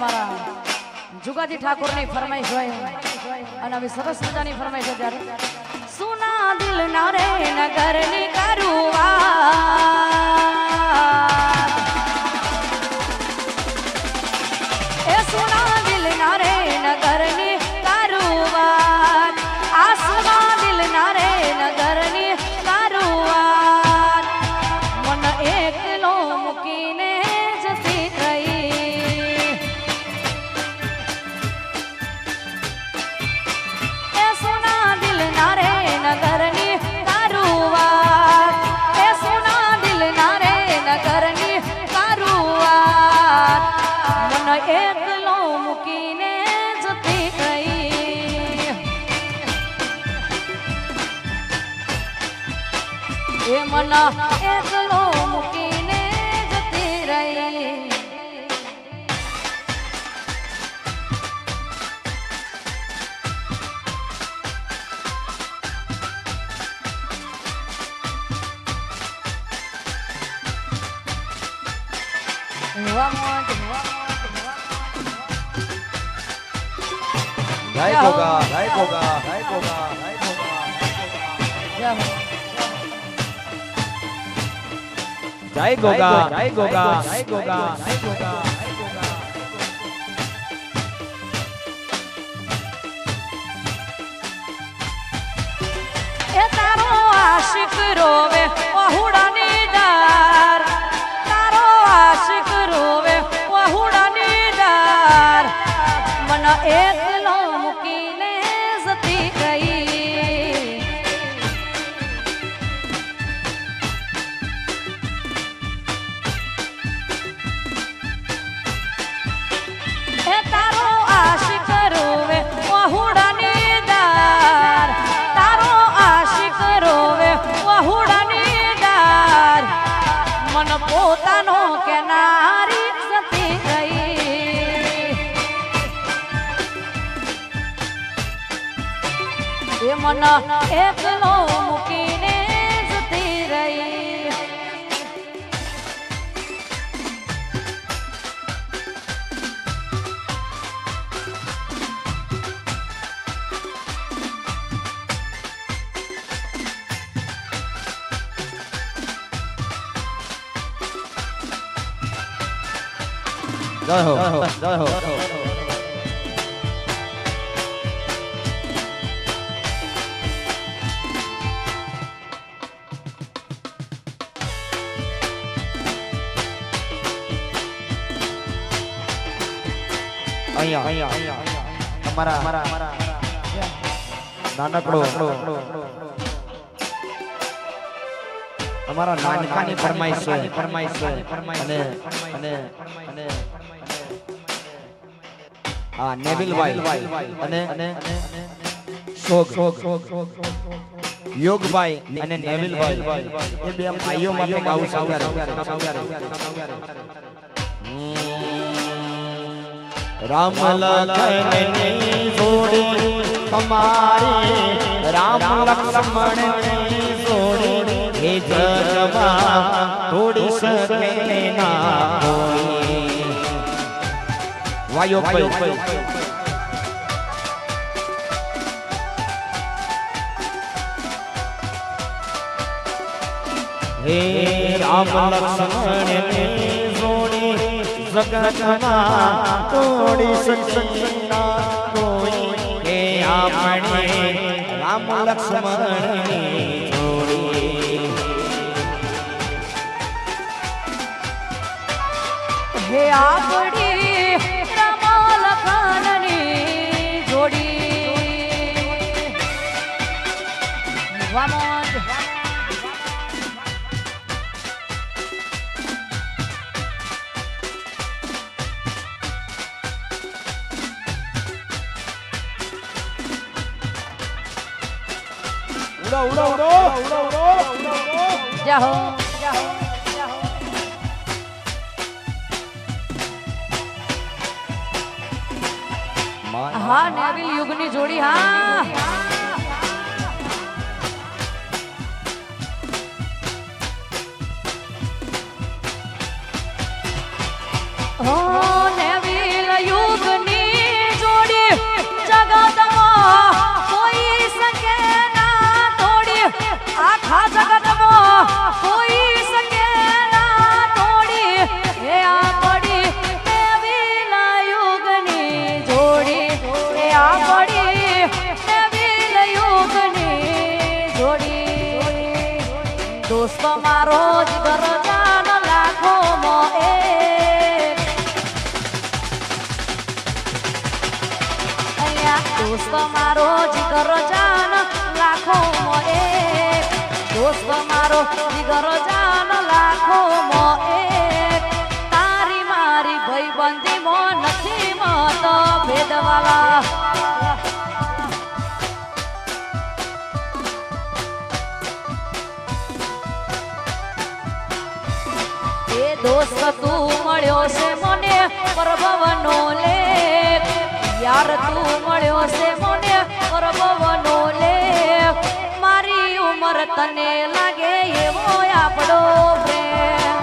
અમારા જુગાજી ઠાકોરની ફરમાઈશ હોય અને આવી સરસ મજાની ફરમાઈશ છે ત્યારે સુના દિલ ના રે નગરની કરુવા એ સુના દિલ ના રે નગરની કરુવા આસમા દિલ ના રે નગરની કરુવા મન એકલો મૂકીને જતી રહી એ સુના દિલ ના રે નગરની કરુવા એ સુના દિલ ના રે નગરની કરુવા મન એકલો મૂકીને જતી રહી એ મન એકલો મૂકીને જતી રહી જય ગોગા જય ગોગા જય ગોગા જય ગોગા જય ગોગા જય ગોગા જય ગોગા જય ગોગા એ તારો આશિક રોવે વહુડાની દાર તારો આશિક રોવે વહુડાની દાર મન એકલો મૂકીને જતી ગઈ એ તારો આશિક રોવે વહુડાની દાર તારો આશિક રોવે વહુડાની દાર મન પોતાનો કેનારી જતી ગઈ એ મન એકલો મૂકીને જતી રહી જય હો જય હો અહીંયા તમારા નાનકડો અમારા નાનકાની ફરમાઈશ અને અને અને આ નેવિલભાઈ અને શોક યોગભાઈ અને નેવિલભાઈ એ બે ભાઈઓ માટે ગાવું છું રામ લખનની જોડી તમારી રામ લક્ષ્મણની જોડી હે જગમાં તોડી શકે ના કોઈ વાયો ભાઈ હે રામ લક્ષ્મણની જોડી જગતમાં તોડી શકે ના કોઈ હે આપણે રામ લક્ષ્મણની જોડી હે આપણી રામ લખનની જોડી વામોદ ઉડો જાહો હા નેવિલ યુગની જોડી હા નેવિલ યુગ દોસ્ત મારો જીગર જાન લાખો મોએ દોસ્ત મારો જીગર જાન લાખો મોએ તારી મારી ભાઈબંધી મો નથી મત ભેદવાલા એ દોસ્ત તું મળ્યો છે મને પ્રભવનો લેખ યાર તું મળ્યો છે મને પ્રભવનો લેખ મારી ઉંમર તને લાગે એવો આપણો પ્રેમ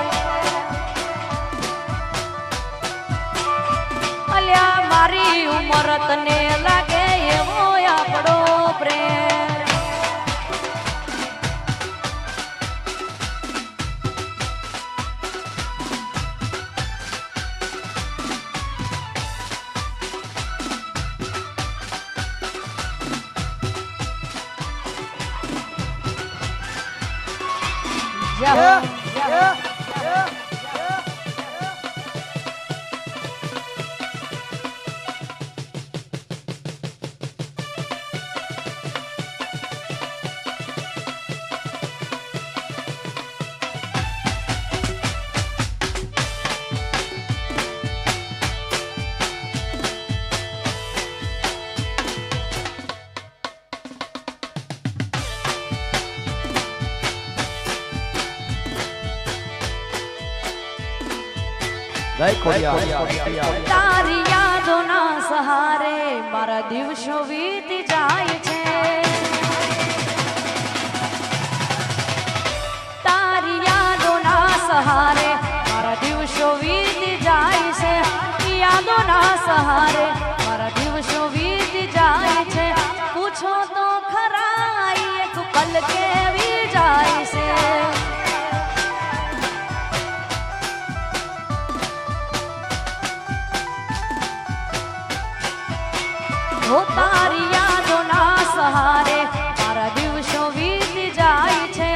અલ્યા મારી ઉંમર તને લાગે એવો આપણો પ્રેમ તારી યાદોના સહારે મારા દિવસો વીતી જાય છે તારી યાદોના સહારે મારા દિવસો વીતી જાય છે યાદોના સહારે મારા દિવસો વીતી જાય છે પૂછો તો ખરા એક પલ કેવી જાય છે હો તારી યાદોના સહારે મારા દિવસો વીતી જાય છે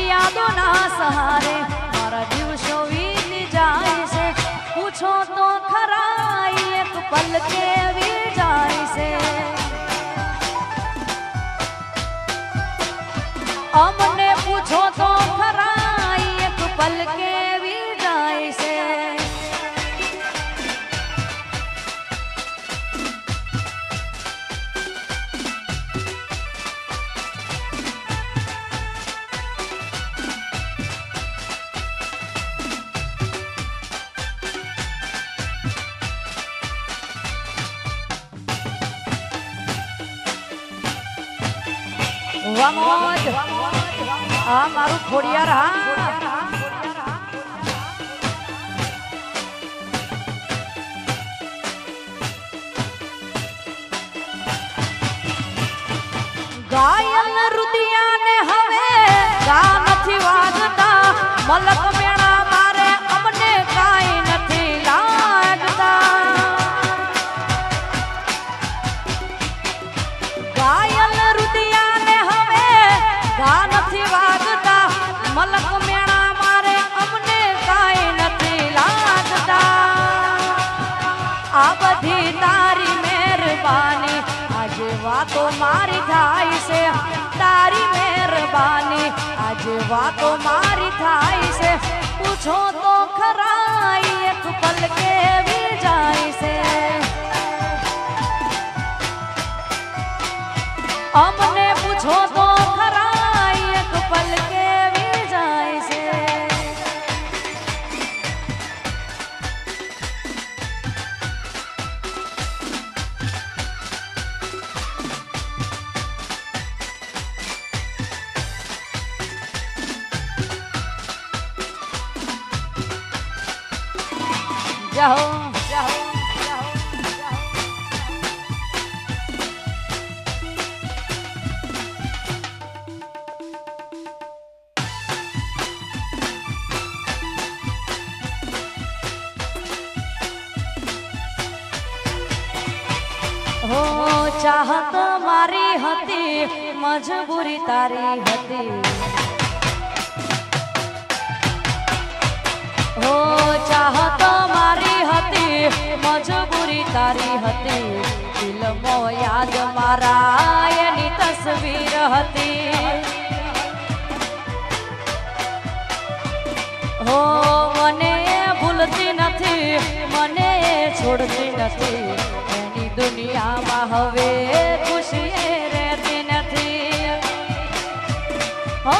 યાદોના સહારે મારા દિવસો વીતી જાય છે પૂછો તો ખરા એક પલ કેવી જાય છે અમને પૂછો તો ખરા એક પલ કેવી જાય છે વામોજ આ મારું ખોડિયાર હા ગાયલ રુદિયાને હવે ગા નથી વાગતા મલક મેણા મારે અમને કાઈ નથી લાગતા ગાયલ રુદિયાને હવે ગા નથી વાગતા મલક મેણા મારે અમને કાઈ નથી લાગતા આ બધી તારી મહેરબાની આજે વાતો મારી થાય છે તારી મહેરબાની આજે વાતો મારી થાય છે પૂછો તો ખરા એક પલ કેવી જાય છે અમને પૂછો તો ખરા એક પલ કેવી જાય છે જાઓ જાઓ હો ચાહત મારી હતી મજબૂરી તારી હતી હો ચાહત મારી હતી મજબૂરી પૂરી તારી હતી દિલમાં યાદ મારા એની તસવીર હતી હો મને ભૂલતી નથી મને છોડતી નથી એની દુનિયામાં હવે ખુશી રહેતી નથી હો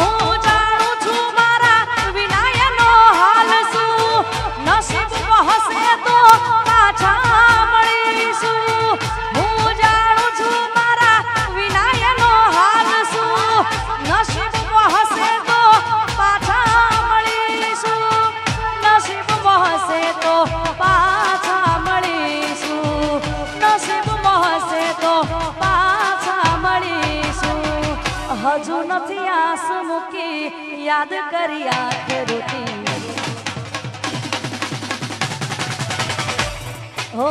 હું જાણું છું મારા વિના એનો હાલ શું નસીબમાં હશે તો પાછા મળીશું હું જાણું છું મારા વિના એનો હાલ શું નસીબમાં હશે તો પાછા મળીશું નસીબમાં હશે તો પાછા મળીશું નસીબમાં હશે તો પાછા મળીશું હજુ નથી આસ મૂકી યાદ કરી આંખ રૂટી હો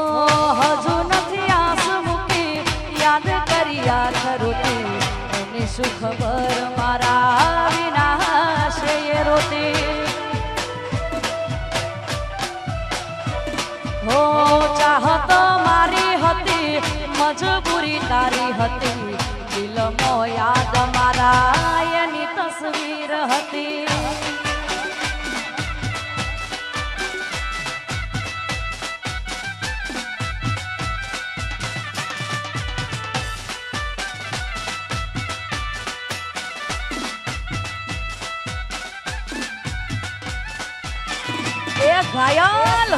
હજુ નથી આસ મૂકી યાદ કરી આંખ રૂટી એની શું ખબર મારા વિના હશે એ રોટી હો ચાહત મારી હતી મજબૂરી તારી હતી દિલમાં યાદ મારા એની તસવીર હતી એ ઘાયલ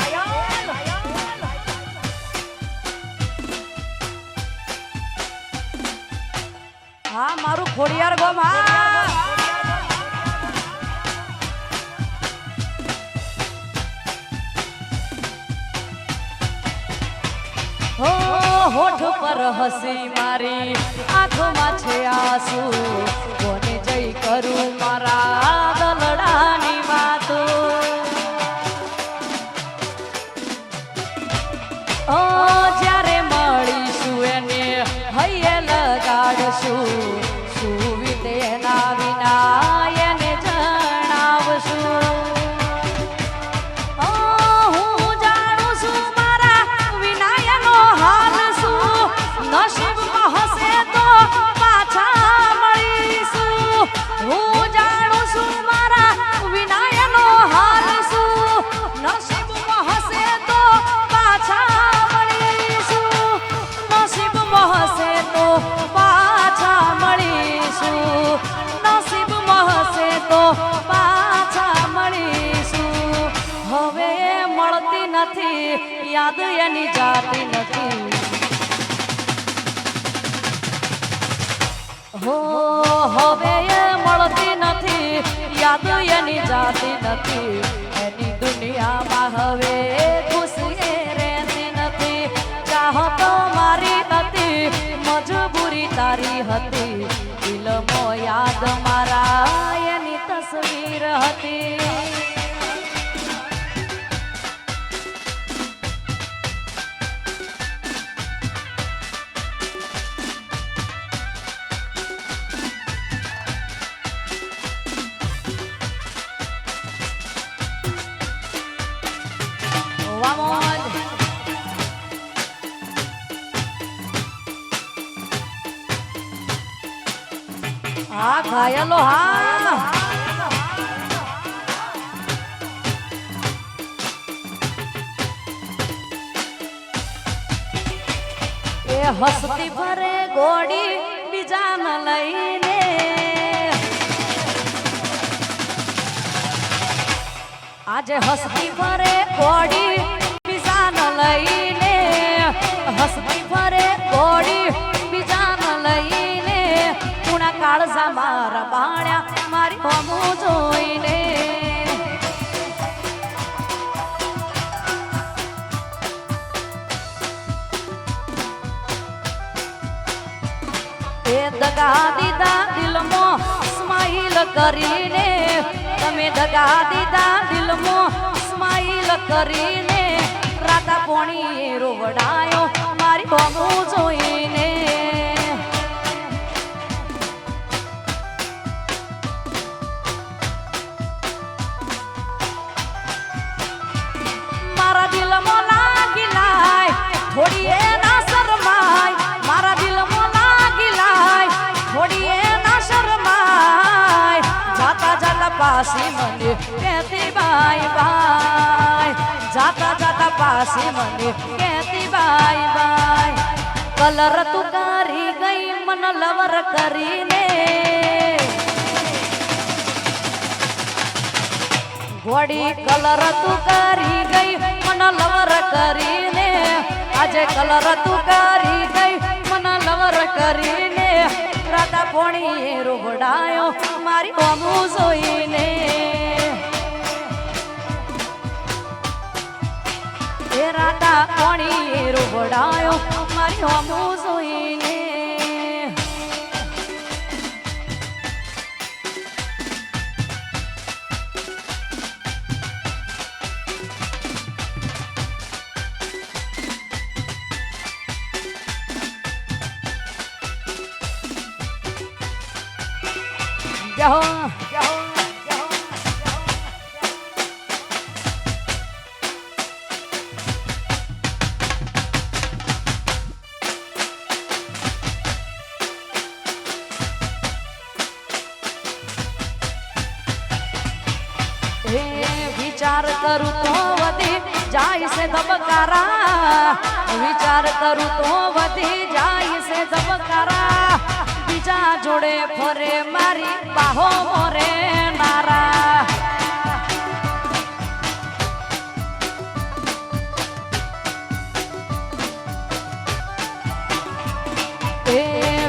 હા મારું ખોડિયાર ગોમ હા હો હોઠ પર હસી મારી આંખોમાં છે આંસુ કોને જઈ કરું મારા દલડાની વાતો ઓ જ્યારે મળીશું એને હૈયે લગાડશું શું વીતે એના વિના એને જણાવશું ઓ હું જાણું છું મારા વિના એનો હાલ શું નસીબમાં હશે તો પાછા મળીશું હું જાણું છું મારા વિના એનો હાલ શું નસીબમાં હશે તો પાછા નસીબમાં હશે તો પાછા મળીશું નસીબમાં હશે તો પાછા મળીશું હવે મળતી નથી યાદ એની જાતી નથી હો હવે મળતી નથી યાદ એની જાતી નથી એની દુનિયામાં હવે ખુશી રહેતી નથી ચાહતો મારી હતી મજબૂરી તારી હતી દિલમાં યાદ મારા એની તસવીર હતી Vamos. હા ઘાયલો હા એ હસતી ભરે ગોડી બીજાન લઈને આજે હસતી ભરે ગોડી બીજાન લઈને હસતી ભરે ગોડી બીજાન લઈને પૂણા કાળજા મારા બાણ્યા મારી હોમું જોઈને એ દગા દીધા દિલમાં સ્માઈલ કરીને તમે દગા દીધા દિલમાં સ્માઈલ કરીને રાતા પોણી રોવડાયો મારી હોમું જોઈને મારા દિલમાં લાગી લાય पासी मने कहती बाय बाय, जाता जाता पासी मने कहती बाय बाय। कलर तू करी गई मन लवर करीने, घोड़ी कलर तू करी गई मन लवर करीने, आज कलर तू करी गई मन लवर करीने। राधा पोणी रोबडायो मारी होमू जोईने, ए राधा पोणी रोबडायो मारी होमू जोईने। जाओ जाओ जाओ विचार करूं तो वधी जाय से धबकारा, विचार करूं तो वधी जाय से धबकारा। बीजा जोड़े फरे मारी बाहो मोरे नारा, ए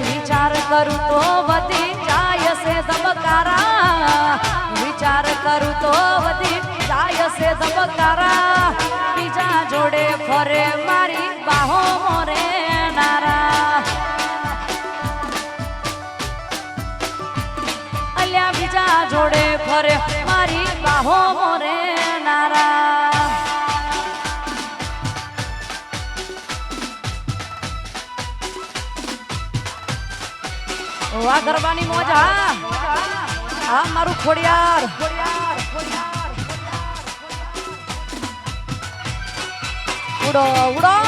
विचार करूं तो वधी जाय से धबकारा, विचार करूं तो वधी जाय से धबकारा। बीजा जोड़े फरे मारी बाहो मोरे नारा, अल्या बीजा जोड़े फरे मारी बाहो मोरे नारा। वाह गरबानी मोज, हा मारू खोड़ियार उड़ो उड़ो।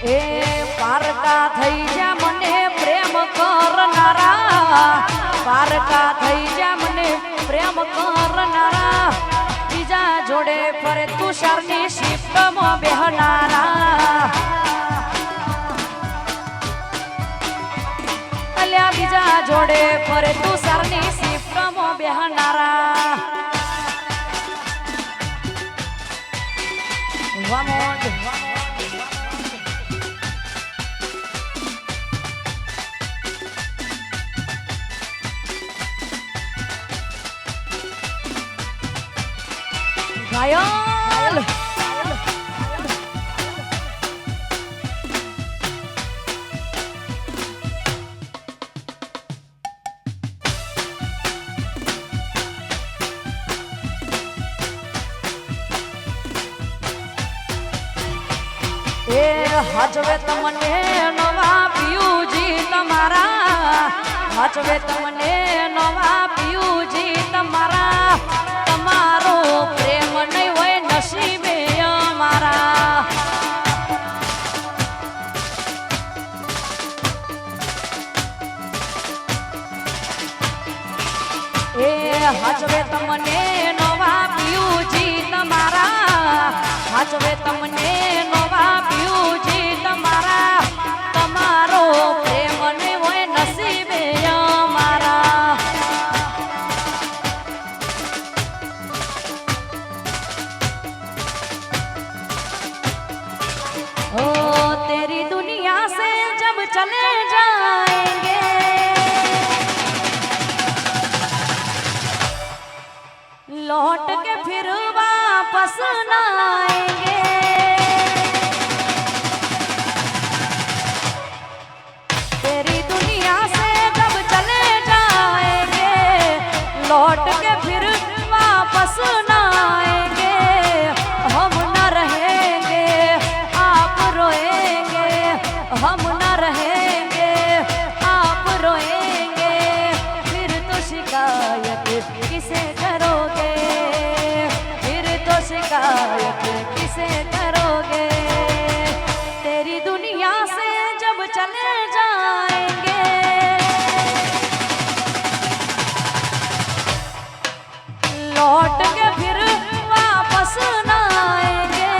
ए पारका थई जा मने प्रेम करनारा, पारका थई जा मने प्रेम करनारा। बीजा जोड़े फरे तुषारनी शिफ्ट मो बेहनारा, अल्या बीजा जोड़े फरे तुषारनी शिफ्ट मो बेहनारा। वामोज घायल ए हजवे तमने नवा पियूजी तमारा, हजवे तमने नवा पियूजी तमारा। तमारो प्रेम नहीं होय नसीबे अमारा, ए हजवे तमने नवा पियूजी तमारा, हजवे तमने नवा पियूजी तमारा। तमारो प्रेम नहीं होय नसीबे अमारा। ओ तेरी दुनिया से जब चले जाएंगे, लौट के फिर वापस न आएंगे। तेरी दुनिया से जब चले जाएंगे, लौट के फिर वापस न आएंगे। हम न रहेंगे आप रोएंगे, हम न रहेंगे आप रोएंगे। फिर शिकायत किसे करोगे तेरी दुनिया से जब चले जाएंगे लौट के फिर वापस ना आएंगे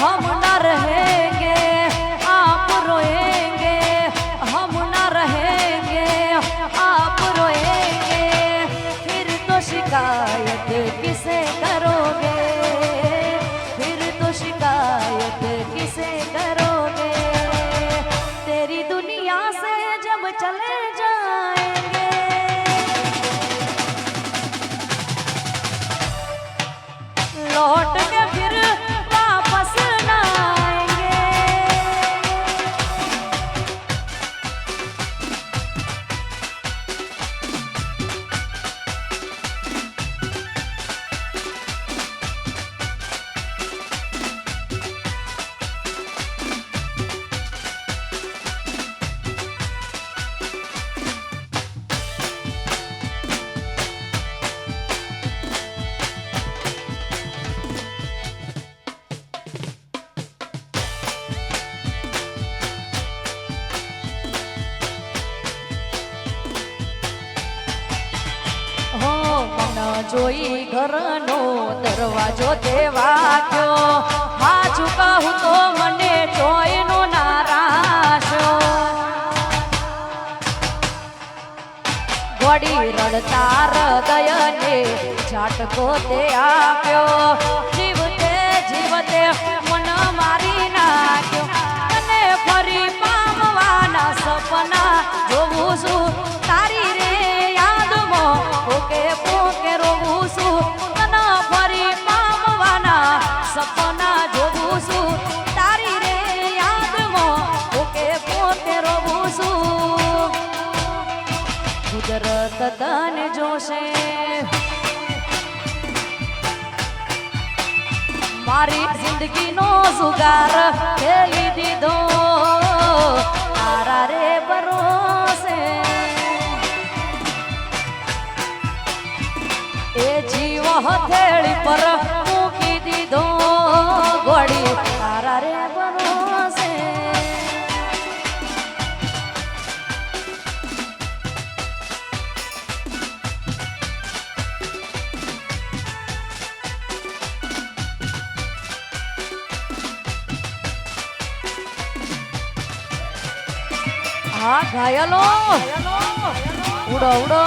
हम ना रहेंगे आप रोएंगे हम ना रहेंगे आप रोएंगे फिर तो शिकायत किसे करोगे फिर तो शिकायत किसे करोगे तेरी दुनिया से जब चले जाएंगे लौट के फिर वापस ना आएंगे જોઈ ઘરનો દરવાજો તે વાગ્યો હાચું કહું તો મને જોઈનો નારાશો ઘોડી રડતા હૃદયને ઝાટકો તે આપ્યો જીવતે જીવતે મન મારી નાખ્યો અને ફરી પામવાના સપના જોઉં છું તારી રે યાદમાં પોકે પોકે રોવું છું તને ફરી પામવાના સપના જોઉં છું તારી રે યાદમાં પોકે પોકે રોવું છું કુદરત તને જોશે મારી જિંદગીનો જુગાર ખેલી દીધો તારા રે ભરોસે એ જીવ હથેળી પર મૂકી દીધો ઘોડી તારા રે ભરોસે હા ઘાયલો ઉડો ઉડો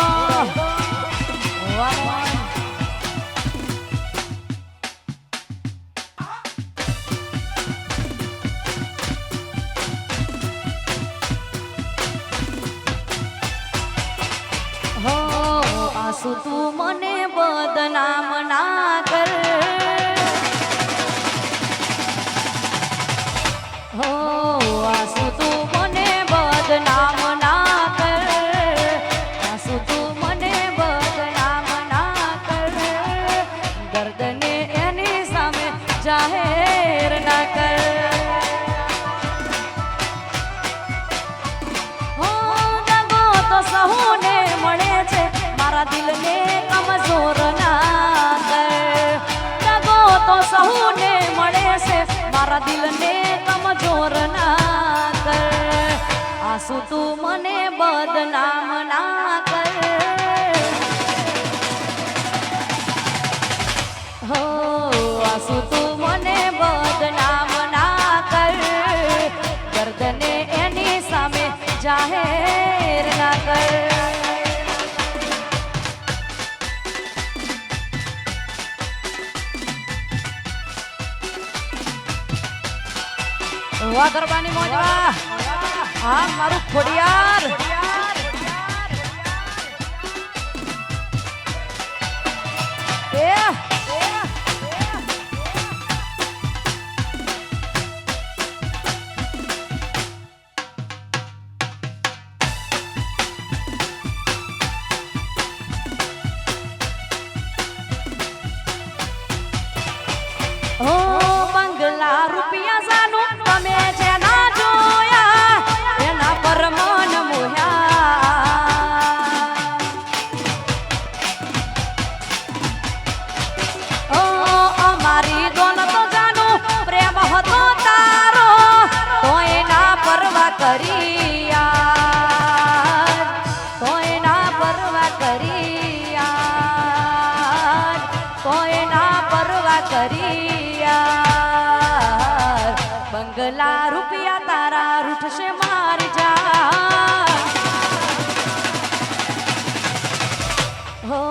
આંસુ તું મને બદનામ ના કર હો આંસુ તું મને બદનામ ના કર આંસુ તું મને બદનામ ના કર દર્દને એની સામે જાહેર ના કર હો દગો તો સહુને મળે છે મારા દિલને કમજોર ના કર દગો તો સહુને મળે છે મારા દિલને કમજોર ના કર આંસુ તું મને બદનામ ના કર હો આંસુ તું મને બદનામ ના કર દર્દને એની સામે જાહેર ના કર વાહ ગરબાની મોજવા આ મારું ખોડિયાર બંગલા રૂપિયા જાનું તમે જેના જોયા એના પર મન મોહ્યા અમારી કરી યાર, તોય ના પરવા કરી યાર, તોય ના પરવા કરી યાર. બંગલા રૂપિયા તારા રૂઠશે મારી જાન, હો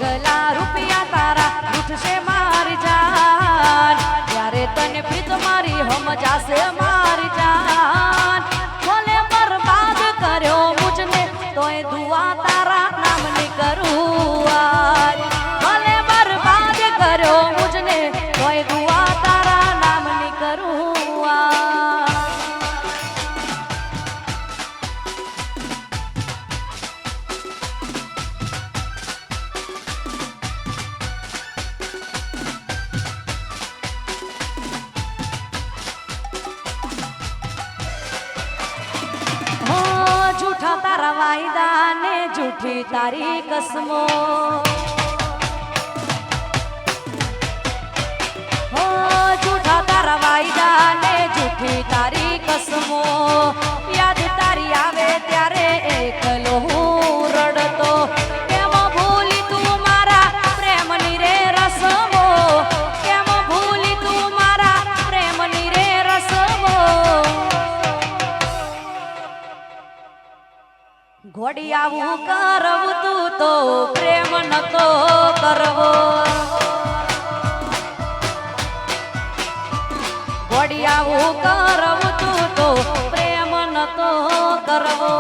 બંગલા રૂપિયા તારા રૂઠશે મારી જાન. ત્યારે તને પ્રીત મારી સમજાશે મારી જાન. ભલે બરબાદ કર્યો મુજને તોય દુઆ તારા નામની કરું આજ. ભલે બરબાદ કર્યો મુજને તોય દુઆ તારા નામની કરું આજ. झूठा तारा वायदा ने झूठी तारी कसमो, हो झूठा तारा वायदा ने झूठी तारी कसमो. याद तारी आवे त्यारे एकलो હું રડતો, કેમ ભૂલી તું મારા પ્રેમની રે રસમો, કેમ ભૂલી તું મારા પ્રેમની રે રસમો. ઘોડિયાવું કરવું તું તો પ્રેમ નતો કરવો, ઘોડિયાવું કરવું તું તો પ્રેમ નતો કરવો.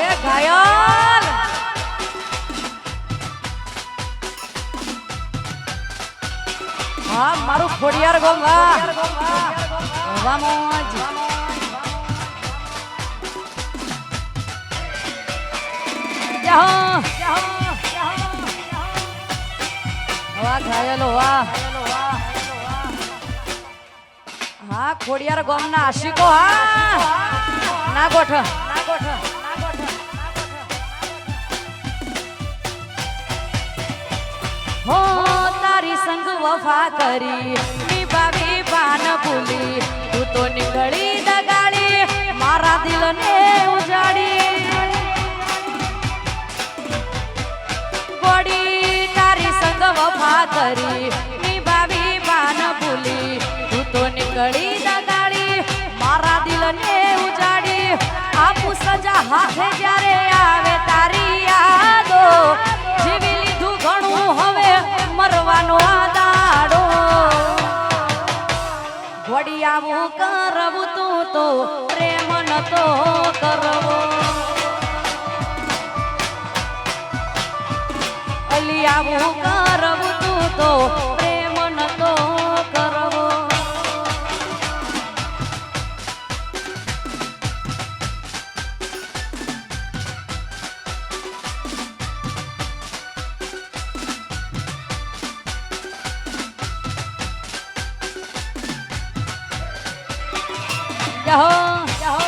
એ ઘાયલ હા મારું ખોડિયાર ગોંગા વામોજ. વાહ ઘાયલો વાહ. હા ખોડિયાર ગામના આશિકો હા ના ગોઠ ના ગોઠ. હો તારી સંગ વફા કરી નિભાવી બાન ભૂલી, તું તો નીકળી દગાડી મારા દિલને ઉજાડી. ગોડી તારી સંગ વફા કરી નિભાવી બાન ભૂલી, તું તો નીકળી દગાડી મારા દિલને ઉજાડી. આપું સજા હાથે જ્યારે આવે તારી યાદો, જીવી લીધું ઘણું હવે મરવાનો આ દાડો. ઘોડિયાવું કરવું તું તો પ્રેમ નતો કરવો, અલિયાવું કરવું તું તો પ્રેમ નતો કરવો. જહો જહો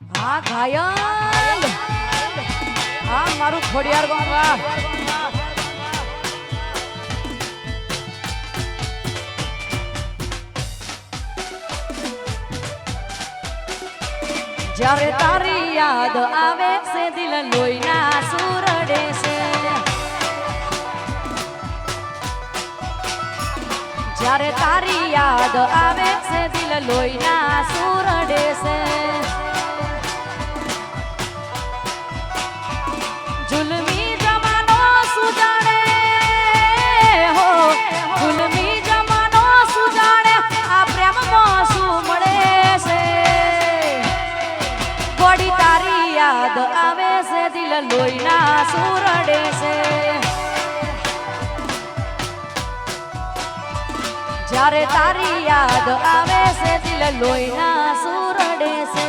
હા ઘાયલ હા મારું ખોડિયાર ગોંગા. જ્યારે તારી યાદ આવે છે દિલ લોહીના સુરડે છે, જ્યારે તારી યાદ આવે છે દિલ લોહીના સુરડે છે. જુલમી જમાનો સુજાણે હો, જુલમી જમાનો સુજાણે આ પ્રેમમાં શું મળે છે. ગોડી તારી યાદ આવે છે દિલ લોહીના સુરડે છે, જ્યારે તારી યાદ આવે છે દિલ લોહીના સુરડે છે.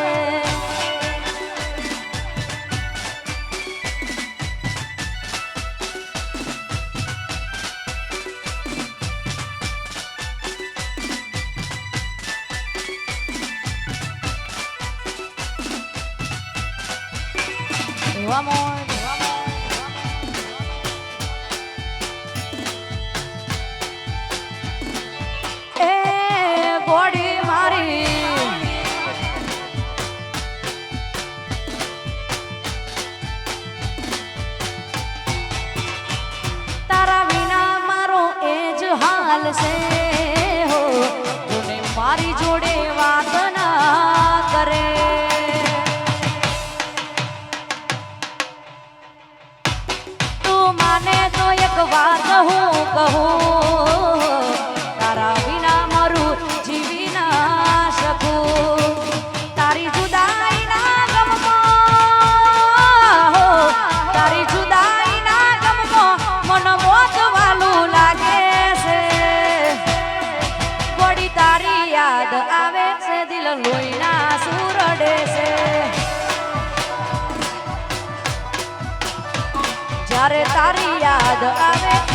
હાલશે હો તું મારી જોડે વાત ના કરે તું માને તો એક વાત હું કહું તારા વિના મારું જીવી ના શકું તારી જુદાઈ ના ગમમાં હો તારી જુદાઈ ના ગમમાં મન મોત વાલું લાગે છે વળી તારી યાદ આવે છે દિલ લોહીના સુરડે છે જ્યારે તારી યાદ આવે